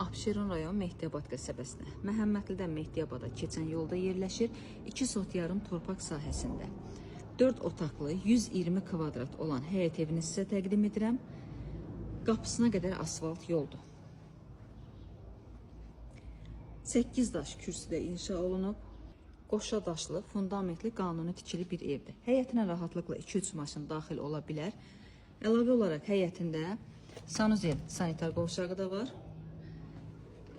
Abşeron rayon Mehdiyabad qəsəbəsinə, Məhəmmədlidən Mehdiyabada keçən yolda yerləşir, 2 sot yarım torpaq sahəsində. 4 otaqlı, 120 kvadrat olan həyət evini sizə təqdim edirəm. Qapısına qədər asfalt yoldur. 8 daş kürsüdə inşa olunub. Qoşa daşlı, fundamentli, qanuni tikili bir evdir. Həyətinə rahatlıqla 2-3 maşın daxil ola bilər. Əlavə olaraq həyətində sanuzel sanitar qovşağı da var.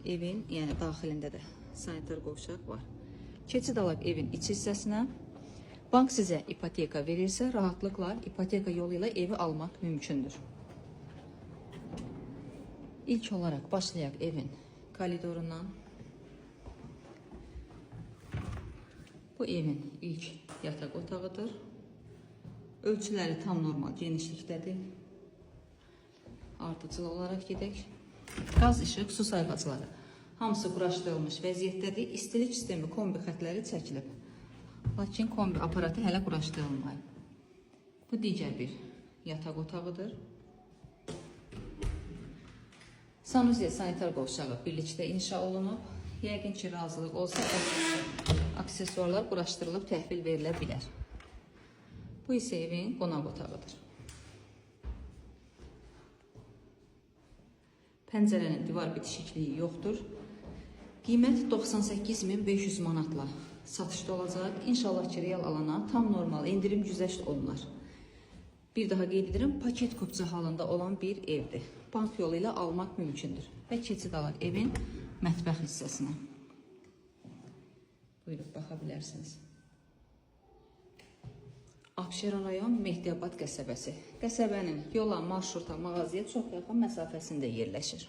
Evin, yəni daxilində də sanitar qovşaq var. Keçid alaq evin iç hissəsinə. Bank sizə ipoteka verirsə, rahatlıqla ipoteka yolu ilə evi almaq mümkündür. İlk olaraq başlayaq evin koridorundan. Bu evin ilk yataq otağıdır. Ölçüləri tam normal genişlikdədir. Ardıcıl olaraq gedək. Qaz, işıq, su sayğacları hamısı quraşdırılmış vəziyyətdədir. İstilik sistemi, kombi xətləri çəkilib. Lakin kombi aparatı hələ quraşdırılmayıb. Bu digər bir yataq otağıdır. Sanuzel sanitar qovşağı birlikdə inşa olunub. Yəqin ki, razılıq olsa aksesuarlar quraşdırılıb təhvil verilə bilər. Bu isə evin qonaq otağıdır. Pəncərənin divar bitişikliyi yoxdur. Qiymət 98.500 manatla satışda olacaq. İnşallah ki, real alana tam normal indirim güzəşt olunar. Bir daha qeyd edirəm, paket kupça halında olan bir evdir. Bank yolu ilə almaq mümkündür. Və keçid alaq evin mətbəx hissəsinə. Buyurub baxa bilərsiniz. Abşeron rayon Mehdiyabad qəsəbəsi. Qəsəbənin yola, marşruta, mağazaya çox yaxın məsafəsində yerləşir.